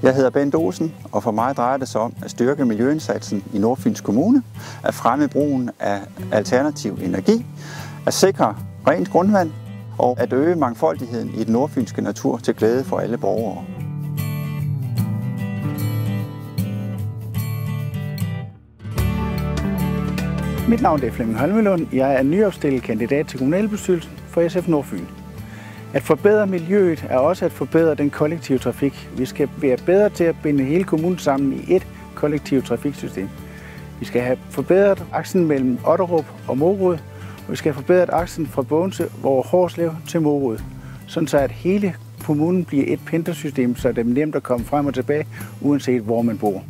Jeg hedder Bent Olsen, og for mig drejer det sig om at styrke miljøindsatsen i Nordfyns Kommune, at fremme brugen af alternativ energi, at sikre rent grundvand og at øge mangfoldigheden i den nordfynske natur til glæde for alle borgere. Mit navn er Flemming Holmelund. Jeg er nyopstillet kandidat til kommunalbestyrelsen for SF Nordfyn. At forbedre miljøet er også at forbedre den kollektive trafik. Vi skal være bedre til at binde hele kommunen sammen i et kollektivt trafiksystem. Vi skal have forbedret aksen mellem Otterup og Morud, og vi skal have forbedret aksen fra Bogense over Hårslev til Morud, sådan så at hele kommunen bliver et pendlersystem, så det er nemt at komme frem og tilbage, uanset hvor man bor.